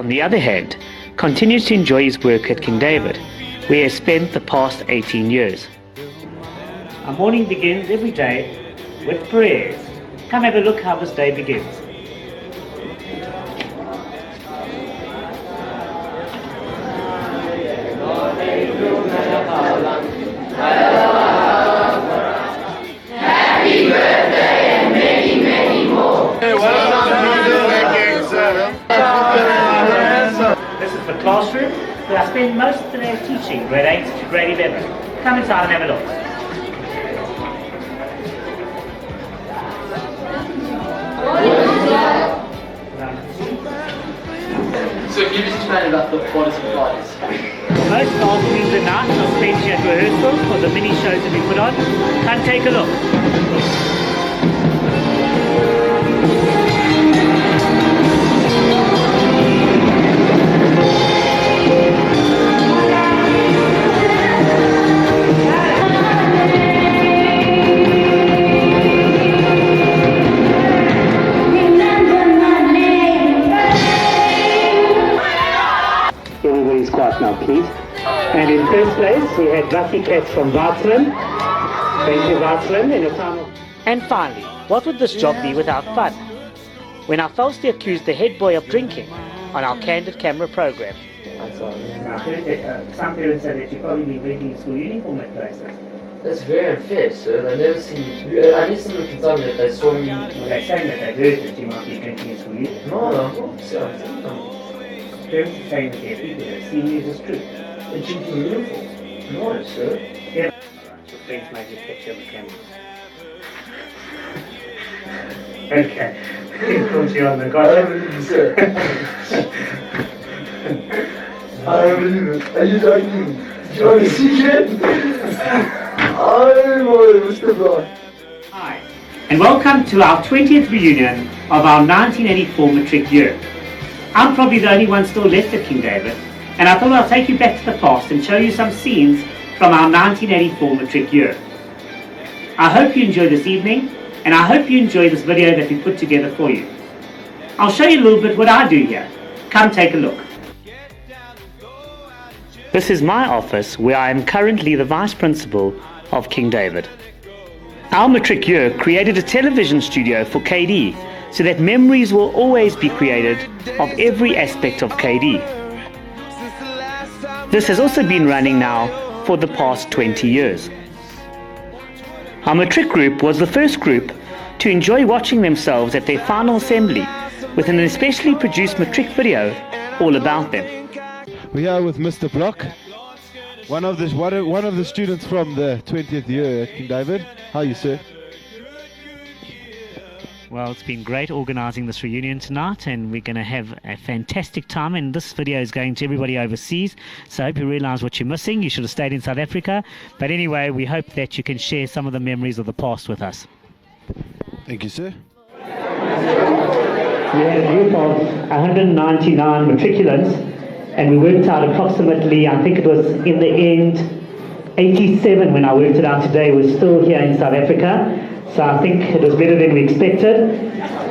on the other hand, continues to enjoy his work at King David, where he has spent the past 18 years. Our morning begins every day with prayers. Come have a look how this day begins. Happy birthday and many, many more. This is the classroom where I spend most of the day teaching grade 8 to grade 11. Come inside and have a look. So can you just explain about the bodies and flights? Most afternoons and nights are spent here at rehearsal for the mini shows that we put on. Come take a look. Everybody's quiet now, please. And in first place, we had Lucky Cats from Vatsman. Thank you, Vatsman. In a time of... And finally, what would this job be without fun? When I falsely accused the head boy of drinking on our Candid Camera program. I'm sorry. Some parents said that you probably be wearing school uniform at places. That's very unfair, sir. They never seen you. I need someone to tell me that they saw me. Well, they're saying that they heard that you might be drinking in school uniform. No, sir. Parents are saying that there are people that have seen you as true. They're drinking uniform. No, sir. Yeah. Your friends made you a picture of the camera. Okay. Put you on the gotcha. Sir. I don't believe it. Are you joking? Do you want to see it? Oh my, Mr. Brown. Hi, and welcome to our 20th reunion of our 1984 matric year. I'm probably the only one still left at King David, and I thought I'll take you back to the past and show you some scenes from our 1984 matric year. I hope you enjoy this evening, and I hope you enjoy this video that we put together for you. I'll show you a little bit what I do here. Come take a look. This is my office, where I am currently the Vice Principal of King David. Our matric year created a television studio for KD, so that memories will always be created of every aspect of KD. This has also been running now for the past 20 years. Our matric group was the first group to enjoy watching themselves at their final assembly with an especially produced matric video all about them. We are with Mr. Block, one of the students from the 20th year at King David. How are you, sir? Well, it's been great organising this reunion tonight, and we're going to have a fantastic time, and this video is going to everybody overseas, so I hope you realise what you're missing. You should have stayed in South Africa, but anyway, we hope that you can share some of the memories of the past with us. Thank you, sir. We had a group of 199 matriculants, and we worked out approximately, I think it was in the end 87 when I worked it out today. We're still here in South Africa, so I think it was better than we expected.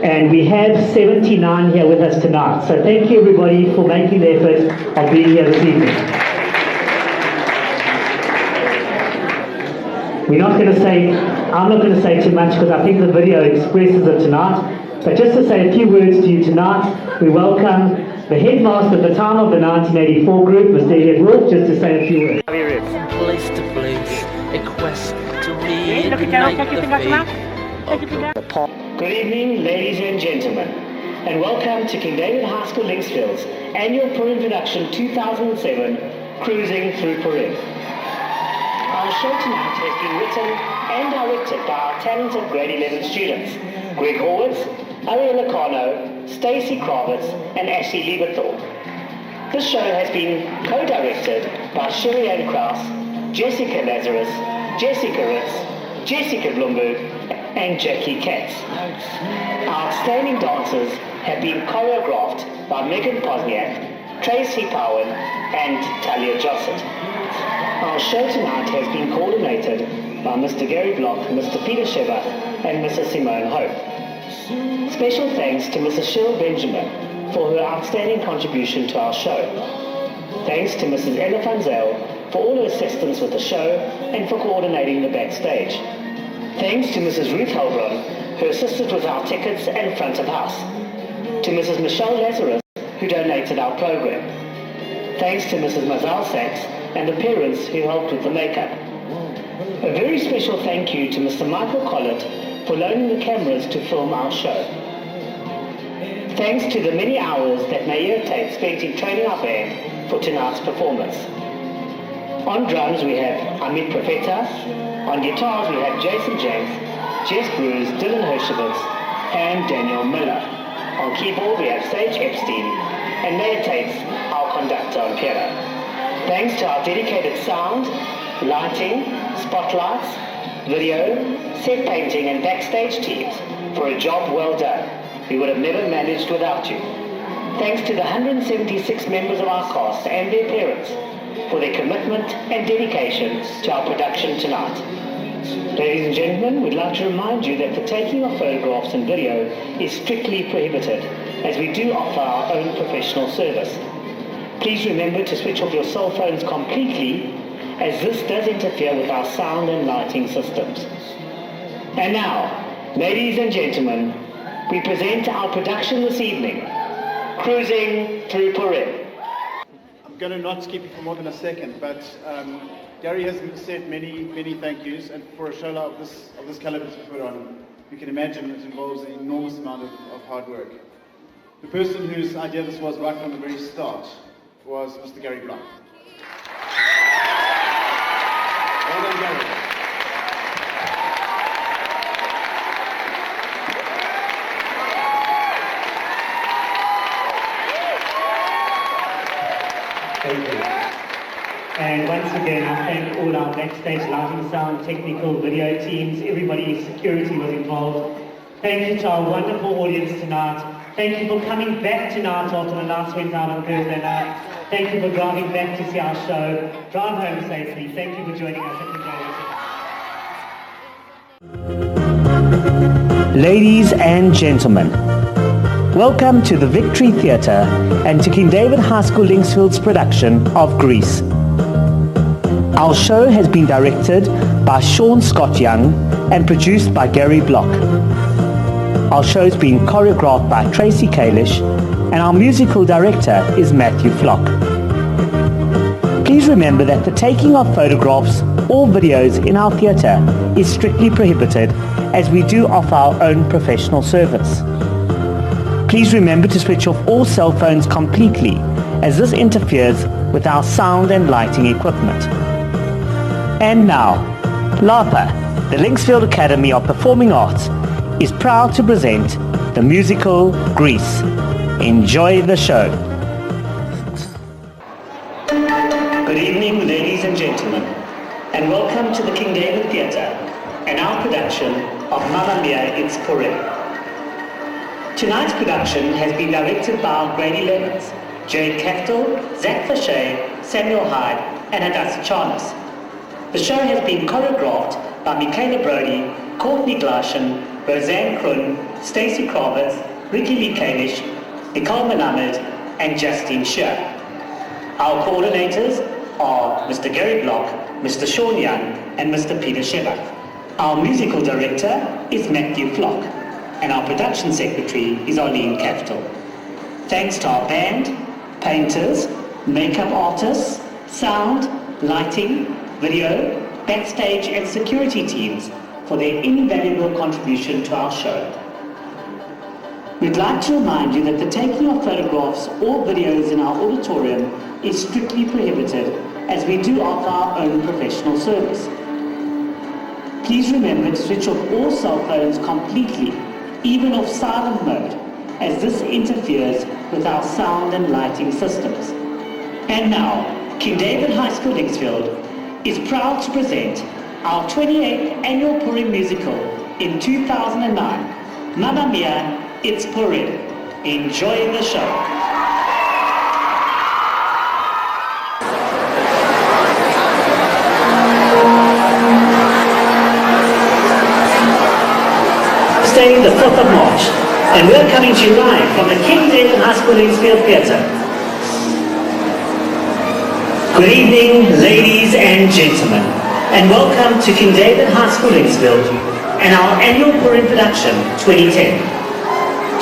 And we have 79 here with us tonight, so thank you everybody for making the effort of being here this evening. I'm not going to say too much because I think the video expresses it tonight, but just to say a few words to you tonight, we welcome the headmaster at the time of the 1984 group, Mr. Elliot Wolf, just to say a few words. Place to place, a quest to reignite the faith. Good evening, ladies and gentlemen, and welcome to King David High School Linksfield's annual Purim Production 2007, Cruising Through Purim. Our show tonight has been written and directed by our talented grade 11 students, Greg Horwitz, Ariel Lacano, Stacey Kravitz, and Ashley Lieberthal. This show has been co-directed by Sherry Ann Krause, Jessica Lazarus, Jessica Ritz, Jessica Bloomberg, and Jackie Katz. Our outstanding dancers have been choreographed by Megan Posniak, Tracy Cowan, and Talia Jossett. Our show tonight has been coordinated by Mr. Gary Block, Mr. Peter Sheva, and Mrs. Simone Hope. Special thanks to Mrs. Cheryl Benjamin for her outstanding contribution to our show. Thanks to Mrs. Ella Fanzel for all her assistance with the show and for coordinating the backstage. Thanks to Mrs. Ruth Heldron, who assisted with our tickets and front of house. To Mrs. Michelle Lazarus, who donated our program. Thanks to Mrs. Mazal Sachs and the parents who helped with the makeup. A very special thank you to Mr. Michael Collett for loaning the cameras to film our show. Thanks to the many hours that Mayor Tate spent in training our band for tonight's performance. On drums we have Amit Profeta, on guitars we have Jason James, Jess Bruce, Dylan Hershowitz, and Daniel Miller. On keyboard we have Sage Epstein, and Mayor Tate's our conductor on piano. Thanks to our dedicated sound, lighting, spotlights, video, set painting and backstage teams for a job well done. We would have never managed without you. Thanks to the 176 members of our cast and their parents for their commitment and dedication to our production tonight. Ladies and gentlemen, we'd like to remind you that the taking of photographs and video is strictly prohibited, as we do offer our own professional service. Please remember to switch off your cell phones completely, as this does interfere with our sound and lighting systems. And now, ladies and gentlemen, we present our production this evening, Cruising Through Purim. I'm going to not keep you for more than a second, but Gary has said many thank yous, and for a show of this caliber to put on, you can imagine it involves an enormous amount of hard work. The person whose idea this was right from the very start was Mr. Gary Block. Well done, Gary. Thank you. And once again, I thank all our backstage lighting, sound, technical, video teams, everybody, security was involved. Thank you to our wonderful audience tonight. Thank you for coming back tonight after the lights went out on Thursday night. Thank you for driving back to see our show. Drive home safely. Thank you for joining us at the Ladies and gentlemen, welcome to the Victory Theatre and to King David High School Linksfield's production of Grease. Our show has been directed by Sean Scott Young and produced by Gary Block. Our show has been choreographed by Tracy Kalish, and our musical director is Matthew Flock. Please remember that the taking of photographs or videos in our theatre is strictly prohibited, as we do offer our own professional service. Please remember to switch off all cell phones completely, as this interferes with our sound and lighting equipment. And now, LAPA, the Linksfield Academy of Performing Arts, is proud to present the musical Grease. Enjoy the show. Good evening, ladies and gentlemen, and welcome to the King David Theatre and our production of Mamma Mia, It's Purim. Tonight's production has been directed by our grade 11s, Jade Kaftel, Zach Fashea, Samuel Hyde, and Hadassah Charnas. The show has been choreographed by Michaela Brody, Courtney Glashen, Roseanne Krun, Stacey Kravitz, Ricky Lee Kalish, Nicole Melamed, and Justine Shear. Our coordinators are Mr. Gary Block, Mr. Sean Young, and Mr. Peter Shebach. Our musical director is Matthew Flock, and our production secretary is Arlene Kaftel. Thanks to our band, painters, makeup artists, sound, lighting, video, backstage and security teams for their invaluable contribution to our show. We'd like to remind you that the taking of photographs or videos in our auditorium is strictly prohibited, as we do offer our own professional service. Please remember to switch off all cell phones completely, even off silent mode, as this interferes with our sound and lighting systems. And now, King David High School Linksfield is proud to present our 28th annual Purim musical in 2009, Mamma Mia, It's Purim. Enjoy the show. Thursday, the 4th of March, and we're coming to you live from the King David High School Linksfield Theatre. Good evening, ladies and gentlemen, and welcome to King David High School Linksfield and our annual Purim production 2010.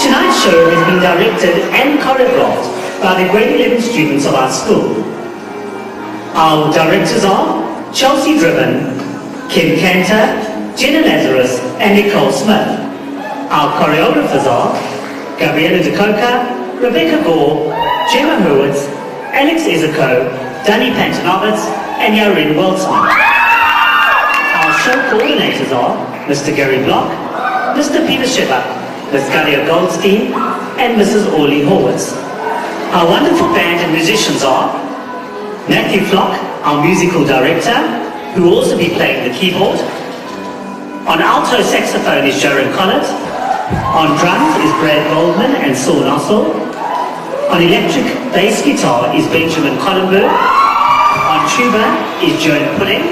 Tonight's show has been directed and choreographed by the grade 11 students of our school. Our directors are Chelsea Driven, Kim Cantor, Jenna Lazarus, and Nicole Smith. Our choreographers are Gabriela DeCoca, Rebecca Gore, Gemma Hurwitz, Alex Izako, Danny Pantanovitz, and Yarin Weltzman. Our show coordinators are Mr. Gary Block, Mr. Peter Shepard, Ms. Galia Goldstein, and Mrs. Orly Horwitz. Our wonderful band and musicians are Matthew Flock, our musical director, who will also be playing the keyboard. On alto saxophone is Jaron Collett. On drums is Brad Goldman and Saul Nossel. On electric bass guitar is Benjamin Collenberg. On tuba is Joan Pulling.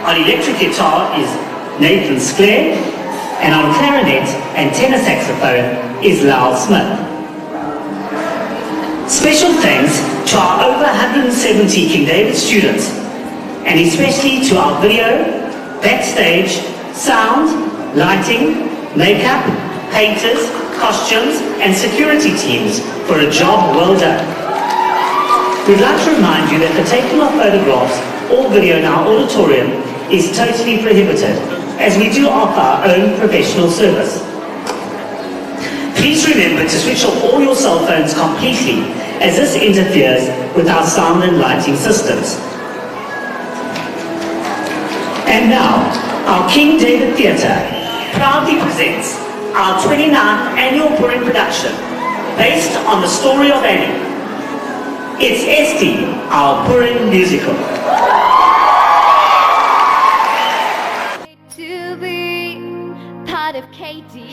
On electric guitar is Nathan Sclair. And on clarinet and tenor saxophone is Lyle Smith. Special thanks to our over 170 King David students, and especially to our video, backstage, sound, lighting, makeup, painters, costumes, and security teams for a job well done. We'd like to remind you that the taking of photographs or video in our auditorium is totally prohibited, as we do offer our own professional service. Please remember to switch off all your cell phones completely, as this interferes with our sound and lighting systems. And now, our King David Theatre proudly presents our 29th annual Purim production, based on the story of Annie. It's Esti, our Purim musical. To be part of Katie.